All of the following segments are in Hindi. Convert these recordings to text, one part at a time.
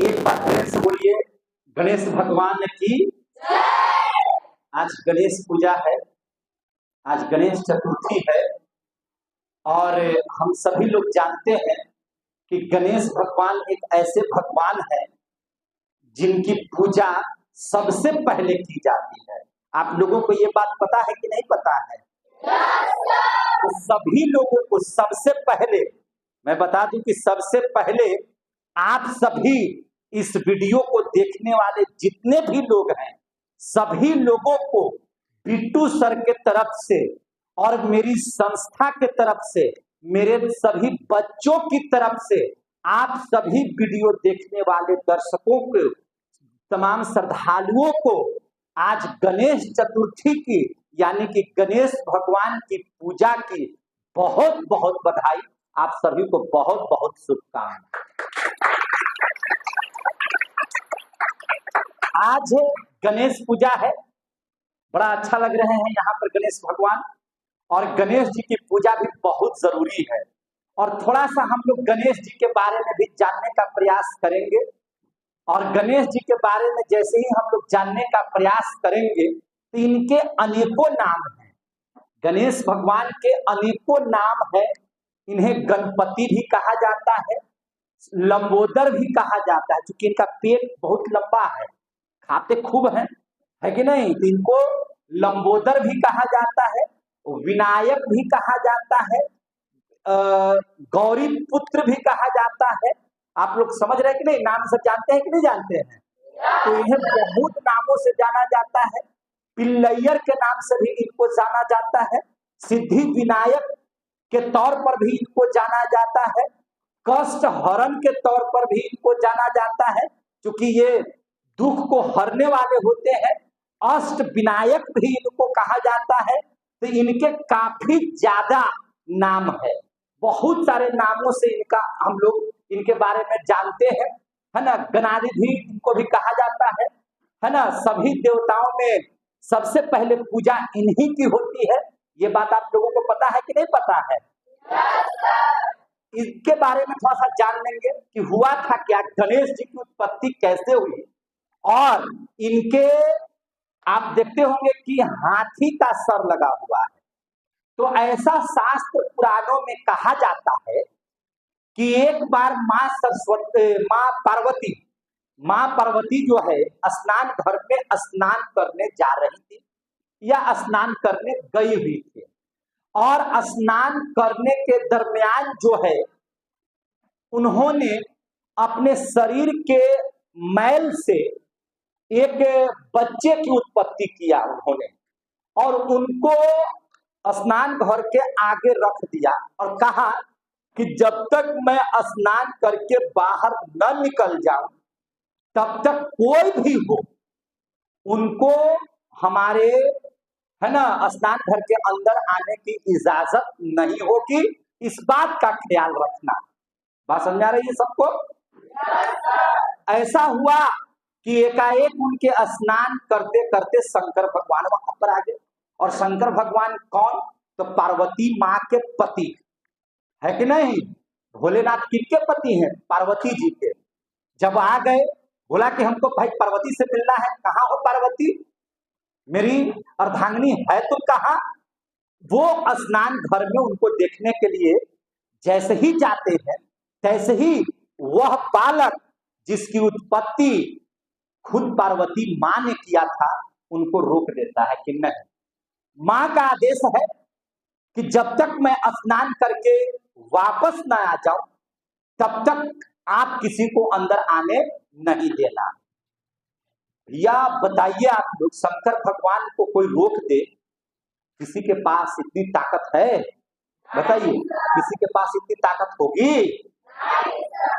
एक बार फिर से बोलिए, गणेश भगवान की। आज गणेश पूजा है, आज गणेश चतुर्थी है और हम सभी लोग जानते हैं कि गणेश भगवान एक ऐसे भगवान हैं जिनकी पूजा सबसे पहले की जाती है। आप लोगों को ये बात पता है कि नहीं पता है? तो सभी लोगों को सबसे पहले मैं बता दूं कि सबसे पहले आप सभी इस वीडियो को देखने वाले जितने भी लोग हैं, सभी लोगों को बिट्टू सर के तरफ से और मेरी संस्था के तरफ से, मेरे सभी बच्चों की तरफ से, आप सभी वीडियो देखने वाले दर्शकों को, तमाम श्रद्धालुओं को आज गणेश चतुर्थी की यानी कि गणेश भगवान की पूजा की बहुत बहुत बधाई। आप सभी को बहुत बहुत शुभकामनाएं। आज गणेश पूजा है, बड़ा अच्छा लग रहे हैं यहाँ पर गणेश भगवान, और गणेश जी की पूजा भी बहुत जरूरी है। और थोड़ा सा हम लोग गणेश जी के बारे में भी जानने का प्रयास करेंगे, और गणेश जी के बारे में जैसे ही हम लोग जानने का प्रयास करेंगे तो इनके अनेकों नाम हैं। गणेश भगवान के अनेकों नाम है। इन्हें गणपति भी कहा जाता है, लंबोदर भी कहा जाता है, क्योंकि इनका पेट बहुत लंबा है, खाते खूब हैं, है कि नहीं? तो इनको लंबोदर भी कहा जाता है, विनायक भी कहा जाता है, गौरी पुत्र भी कहा जाता है। आप लोग समझ रहे हैं कि नहीं? नाम सब जानते हैं कि नहीं जानते हैं? तो इन्हें बहुत नामों से जाना जाता है। पिल्लैयर के नाम से भी इनको जाना जाता है, सिद्धि विनायक के तौर पर भी इनको जाना जाता है, कष्ट हरण के तौर पर भी इनको जाना जाता है, क्योंकि ये दुख को हरने वाले होते हैं। अष्ट विनायक भी इनको कहा जाता है। तो इनके काफी ज्यादा नाम है, बहुत सारे नामों से इनका हम लोग इनके बारे में जानते हैं, है ना? गणाधिधि इनको भी कहा जाता है ना? सभी देवताओं में सबसे पहले पूजा इन्हीं की होती है। ये बात आप लोगों को पता है कि नहीं पता है? इसके बारे में थोड़ा सा जान लेंगे कि हुआ था क्या, गणेश जी की उत्पत्ति कैसे हुई। और इनके आप देखते होंगे कि हाथी का सर लगा हुआ है। तो ऐसा शास्त्र पुराणों में कहा जाता है कि एक बार माँ पार्वती जो है स्नान घर में स्नान करने जा रही थी या स्नान करने गई हुई थी, और स्नान करने के दरमियान जो है उन्होंने अपने शरीर के मैल से एक बच्चे की उत्पत्ति किया उन्होंने, और उनको स्नान घर के आगे रख दिया और कहा कि जब तक मैं स्नान करके बाहर न निकल जाऊं तब तक कोई भी हो उनको हमारे, है ना, स्नान घर के अंदर आने की इजाजत नहीं होगी। इस बात का ख्याल रखना। बात समझा रही है सबको? ऐसा हुआ कि एकाएक उनके स्नान करते करते शंकर भगवान वहां पर आ गए। और शंकर भगवान कौन? तो पार्वती माँ के पति, है कि नहीं? भोलेनाथ किनके पति हैं? पार्वती जी के। जब आ गए, बोला कि हमको भाई पार्वती से मिलना है। कहाँ हो पार्वती? मेरी अर्धांगिनी है तुम कहाँ? वो स्नान घर में उनको देखने के लिए जैसे ही जाते हैं, तैसे ही वह बालक जिसकी उत्पत्ति खुद पार्वती माँ ने किया था उनको रोक देता है कि नहीं, माँ का आदेश है कि जब तक मैं स्नान करके वापस न आ जाऊं तब तक आप किसी को अंदर आने नहीं देना। या बताइए आप लोग, शंकर भगवान को कोई रोक दे? किसी के पास इतनी ताकत है? बताइए, किसी के पास इतनी ताकत होगी?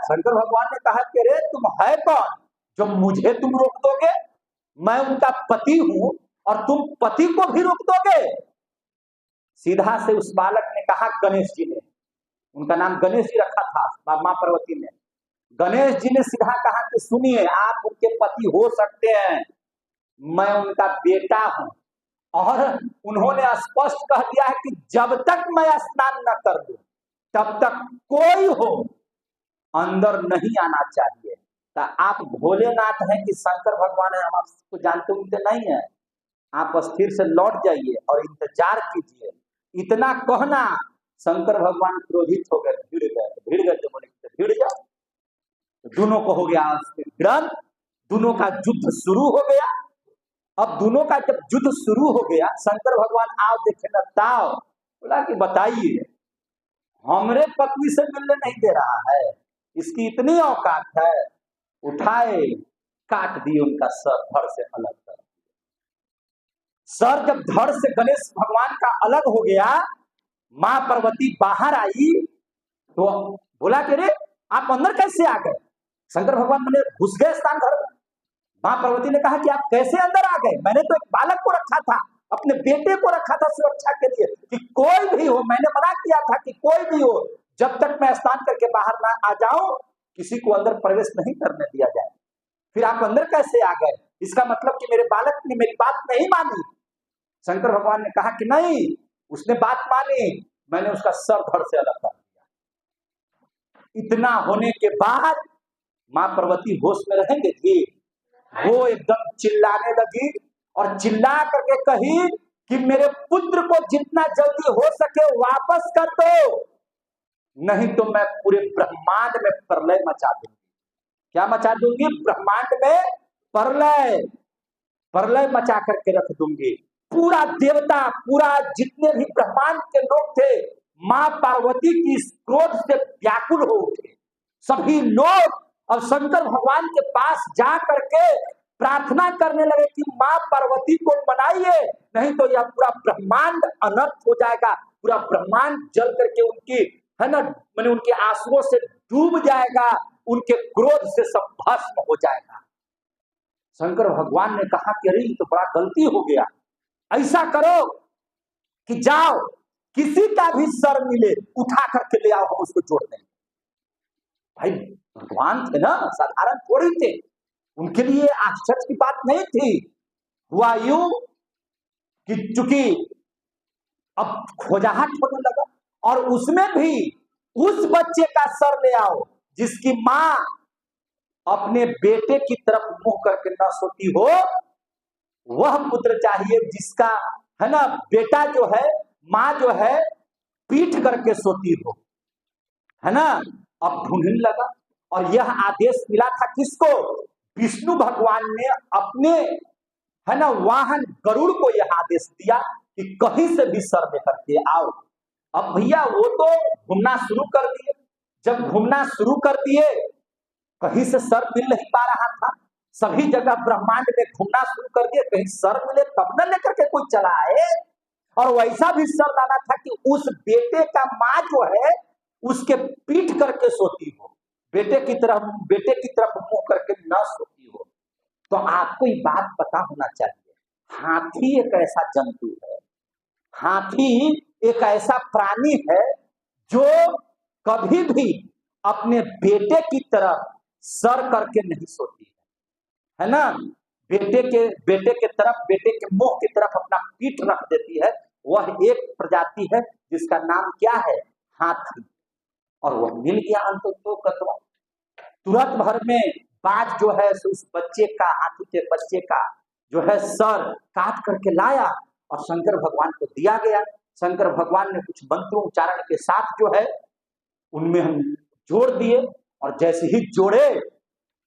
शंकर भगवान ने कहा कि अरे तुम है कौन जो मुझे तुम रोक दोगे? मैं उनका पति हूं और तुम पति को भी रोक दोगे? सीधा से उस बालक ने कहा, गणेश जी ने, उनका नाम गणेश जी रखा था माँ पार्वती ने, गणेश जी ने सीधा कहा कि सुनिए, आप उनके पति हो सकते हैं, मैं उनका बेटा हूं। और उन्होंने स्पष्ट कह दिया है कि जब तक मैं स्नान न कर दूं तब तक कोई हो अंदर नहीं आना चाहिए। तो आप भोलेनाथ हैं कि शंकर भगवान है, हम आपको जानते उनते नहीं है। आप स्थिर से लौट जाइए और इंतजार कीजिए। इतना कहना शंकर भगवान क्रोधित हो गए, भिड़ गए तो बोले भिड़ जाओ। तो दोनों को हो गया भिड़न, दोनों का युद्ध शुरू हो गया। अब दोनों का जब युद्ध शुरू हो गया, शंकर भगवान आओ देखे न ताओ, बोला कि बताइए, हमरे पत्नी से मिलने नहीं दे रहा है, इसकी इतनी औकात है। उठाए काट दिए उनका सर, धड़ से अलग कर दिया। सर जब धड़ से गणेश भगवान का अलग हो गया, मां पार्वती बाहर आई तो बोला कि रे आप अंदर कैसे आ गए? शंकर भगवान मैंने घुस गए स्थान घर में। मां पार्वती ने कहा कि आप कैसे अंदर आ गए? मैंने तो एक बालक को रखा था, अपने बेटे को रखा था सुरक्षा के लिए, कि कोई भी हो, मैंने मना किया था कि कोई भी हो, जब तक मैं स्नान करके बाहर ना आ जाऊं किसी को अंदर प्रवेश नहीं करने दिया जाए। फिर आप अंदर कैसे आ गए? इसका मतलब कि मेरे बालक ने मेरी बात नहीं मानी। शंकर भगवान ने कहा कि नहीं, उसने बात मानी, मैंने उसका सर धड़ से अलग कर दिया। इतना होने के बाद मां पार्वती होश में रहेंगे जी, वो एकदम चिल्लाने लगी और चिल्ला करके कही कि मेरे पुत्र को जितना जल्दी हो सके वापस कर दो, नहीं तो मैं पूरे ब्रह्मांड में प्रलय मचा दूंगी। क्या मचा दूंगी? ब्रह्मांड में प्रलय, प्रलय मचा करके रख दूंगी। पूरा देवता, पूरा जितने भी ब्रह्मांड के लोग थे, मां पार्वती की क्रोध से व्याकुल हो उठे। सभी लोग अब शंकर भगवान के पास जा करके प्रार्थना करने लगे कि मां पार्वती को मनाइए, नहीं तो यह पूरा ब्रह्मांड अनर्थ हो जाएगा, पूरा ब्रह्मांड जल करके उनकी है ना, मैंने उनके आंसुओं से डूब जाएगा, उनके क्रोध से सब भस्म हो जाएगा। शंकर भगवान ने कहा कि अरे तो बड़ा गलती हो गया, ऐसा करो कि जाओ किसी का भी सर मिले उठा करके ले आओ, हम उसको जोड़ देंगे। भाई भगवान थे ना, साधारण थोड़ी थे, उनके लिए आश्चर्य की बात नहीं थी। हुआ यूं कि चूंकि अब खोजाहट होने लगा और उसमें भी उस बच्चे का सर ले आओ जिसकी मां अपने बेटे की तरफ मुंह करके न सोती हो, वह पुत्र चाहिए जिसका है ना बेटा जो है, मां जो है पीठ करके सोती हो, है ना। अब ढूंढने लगा और यह आदेश मिला था किसको? विष्णु भगवान ने अपने है ना वाहन गरुड़ को यह आदेश दिया कि कहीं से भी सर लेकर के आओ। अब भैया वो तो घूमना शुरू कर दिए, जब घूमना शुरू कर दिए कहीं से सर मिल नहीं पा रहा था, सभी जगह ब्रह्मांड में घूमना शुरू कर दिए, कहीं सर मिले तब न लेकर के कोई चला आए। और वैसा भी सर लाना था कि उस बेटे का मां जो है उसके पीठ करके सोती हो, बेटे की तरफ मुंह करके न सोती हो। तो आपको ये बात पता होना चाहिए, हाथी एक ऐसा जंतु है, हाथी एक ऐसा प्राणी है जो कभी भी अपने बेटे की तरफ सर करके नहीं सोती है ना। बेटे के तरफ, बेटे के मुंह की तरफ अपना पीठ रख देती है। वह एक प्रजाति है जिसका नाम क्या है? हाथी। और वह मिल गया अंततः तुरंत भर में बाज जो है उस बच्चे का, हाथी के बच्चे का जो है सर काट करके लाया और शंकर भगवान को दिया गया। शंकर भगवान ने कुछ मंत्रों उच्चारण के साथ जो है उनमें हम जोड़ दिए और जैसे ही जोड़े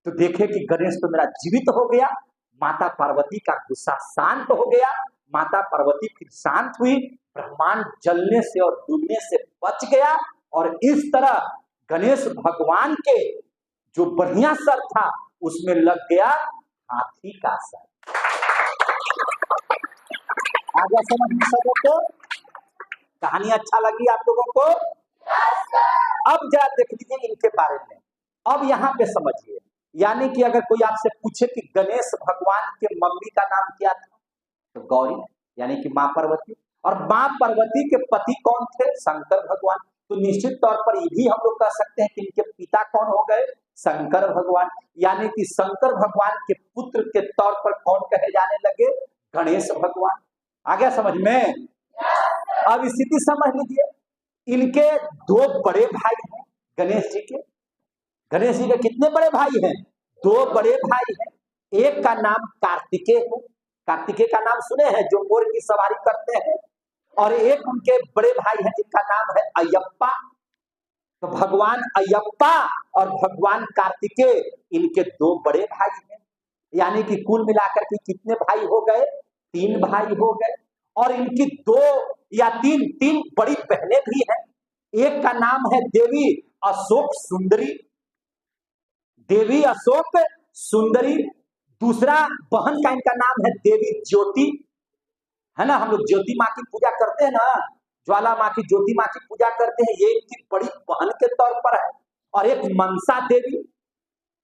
तो देखे कि गणेश तो मेरा जीवित हो गया। माता पार्वती का गुस्सा शांत हो गया, माता पार्वती फिर शांत हुई, ब्रह्मांड जलने से और डूबने से बच गया। और इस तरह गणेश भगवान के जो बढ़िया सर था उसमें लग गया हाथी का सर। आगे समझ में सबों को कहानी अच्छा लगी आप लोगों को? अब जरा देख लीजिए इनके बारे में, अब यहाँ पे समझिए। यानी कि अगर कोई आपसे पूछे कि गणेश भगवान के मम्मी का नाम क्या था, तो गौरी यानी कि मां पार्वती, और मां पार्वती के पति कौन थे? शंकर भगवान। तो निश्चित तौर पर ये भी हम लोग कह सकते हैं कि इनके पिता कौन हो गए? शंकर भगवान। यानी कि शंकर भगवान के पुत्र के तौर पर कौन कहे जाने लगे? गणेश भगवान। आ गया समझ में? अब स्थिति समझ लीजिए, इनके दो बड़े भाई हैं गणेश जी के। गणेश जी के कितने बड़े भाई हैं? दो बड़े भाई हैं, एक का नाम कार्तिकेय है, कार्तिकेय का नाम सुने हैं जो मोर की सवारी करते हैं, और एक उनके बड़े भाई हैं जिनका नाम है अयप्पा। तो भगवान अयप्पा और भगवान कार्तिकेय इनके दो बड़े भाई हैं, यानी कि कुल मिलाकर के कितने भाई हो गए? 3 भाई हो गए। और इनकी 2 या 3 बड़ी बहनें भी हैं। एक का नाम है देवी अशोक सुंदरी, देवी अशोक सुंदरी। दूसरा बहन का इनका नाम है देवी ज्योति, है ना। हम लोग ज्योति माँ की पूजा करते हैं ना, ज्वाला माँ की, ज्योति माँ की पूजा करते हैं, ये इनकी बड़ी बहन के तौर पर है। और एक मनसा देवी,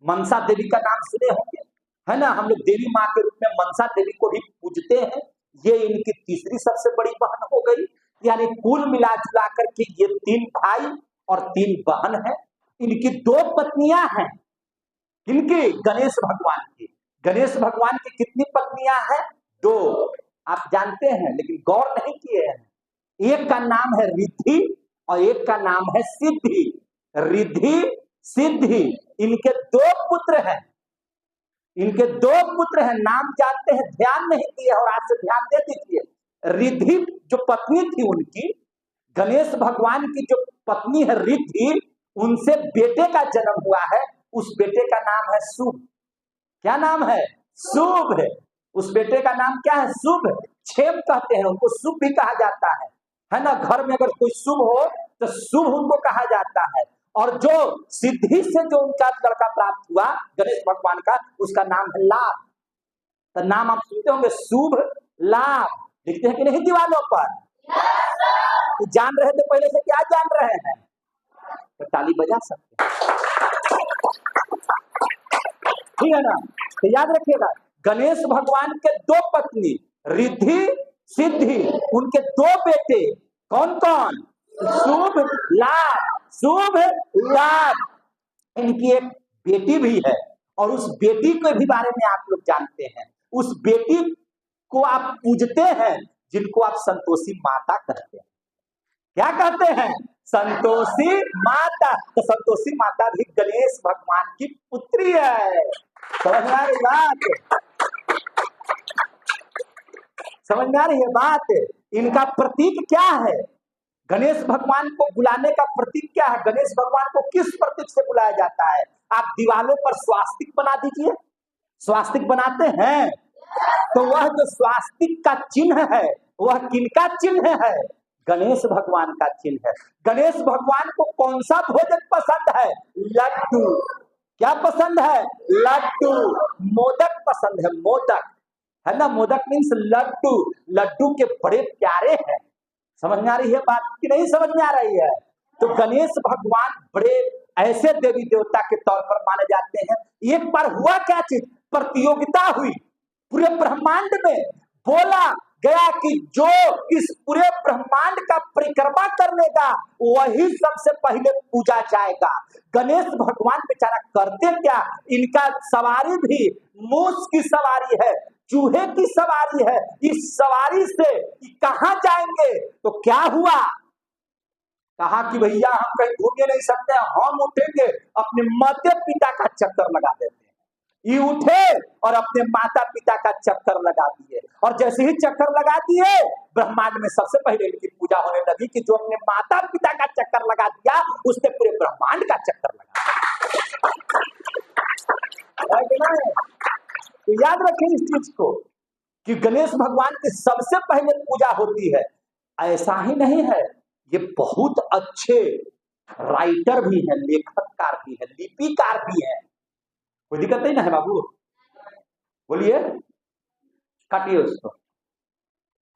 मनसा देवी का नाम सुने होंगे, है ना। हम लोग देवी माँ के रूप में मनसा देवी को भी पूजते हैं, ये इनकी तीसरी सबसे बड़ी बहन हो गई। यानी कुल मिला जुला करके ये 3 भाई और 3 बहन है। इनकी 2 पत्नियां हैं, इनकी गणेश भगवान की। गणेश भगवान की कितनी पत्नियां हैं? 2। आप जानते हैं लेकिन गौर नहीं किए हैं। एक का नाम है रिद्धि और एक का नाम है सिद्धि। रिद्धि सिद्धि इनके 2 पुत्र हैं, इनके 2 पुत्र हैं। नाम जानते हैं, ध्यान नहीं दिए, और आज से ध्यान दे दीजिए। रिद्धि जो पत्नी थी उनकी, गणेश भगवान की जो पत्नी है रिद्धि, उनसे बेटे का जन्म हुआ है। उस बेटे का नाम है शुभ। क्या नाम है? शुभ है। उस बेटे का नाम क्या है? शुभ। क्षेम कहते हैं उनको, शुभ भी कहा जाता है ना। घर में अगर कोई शुभ हो तो शुभ उनको कहा जाता है। और जो सिद्धि से जो उनका लड़का प्राप्त हुआ गणेश भगवान का, उसका नाम है लाभ। तो नाम आप सुनते होंगे, शुभ लाभ। लिखते हैं कि नहीं दीवालों पर? तो जान रहे थे पहले से, क्या जान रहे हैं? तो ताली बजा सकते हैं, ठीक है ना। तो याद रखिएगा, गणेश भगवान के 2 पत्नी रिद्धि सिद्धि, उनके 2 बेटे, कौन कौन? शुभ लाभ, शुभ लाभ। इनकी एक बेटी भी है, और उस बेटी के भी बारे में आप लोग जानते हैं। उस बेटी को आप पूजते हैं, जिनको आप संतोषी माता कहते हैं। क्या कहते हैं? संतोषी माता। तो संतोषी माता भी गणेश भगवान की पुत्री है। समझ में आ रही बात? समझ में आ रही है बात? इनका प्रतीक क्या है? गणेश भगवान को बुलाने का प्रतीक क्या है? गणेश भगवान को किस प्रतीक से बुलाया जाता है? आप दीवालों पर स्वास्तिक बना दीजिए। स्वास्तिक बनाते हैं, तो वह जो स्वास्तिक का चिन्ह है, वह किनका चिन्ह है? गणेश भगवान का चिन्ह है। गणेश भगवान को कौन सा भोजन पसंद है? लड्डू। क्या पसंद है? लड्डू। मोदक पसंद है, मोदक, है ना। मोदक मीन्स लड्डू। लड्डू के बड़े प्यारे हैं। समझ में आ रही है बात कि नहीं समझ में आ रही है? तो गणेश भगवान बड़े ऐसे देवी देवता के तौर पर माने जाते हैं। एक बार हुआ क्या चीज? प्रतियोगिता हुई पूरे ब्रह्मांड में। बोला गया कि जो इस पूरे ब्रह्मांड का परिक्रमा कर लेगा वही सबसे पहले पूजा जाएगा। गणेश भगवान बेचारा करते क्या? इनका सवारी भी मूस की सवारी है, चूहे की सवारी है। इस सवारी से कहां जाएंगे? तो क्या हुआ? कहा कि भैया हम कहीं घूमने नहीं सकते, हम उठेंगे अपने माता पिता का चक्कर लगा देते हैं। ये उठे और अपने माता पिता का चक्कर लगा दिए, और जैसे ही चक्कर लगा दिए, ब्रह्मांड में सबसे पहले इनकी पूजा होने लगी कि जो अपने माता पिता का चक्कर लगा दिया उसने पूरे ब्रह्मांड का चक्कर लगा दिया। तो याद रखें इस चीज को कि गणेश भगवान की सबसे पहले पूजा होती है। ऐसा ही नहीं है, ये बहुत अच्छे राइटर भी हैं, लेखककार भी हैं, लिपिकार भी हैं। कोई दिक्कत नहीं ना है बाबू? बोलिए, काटिए उसको।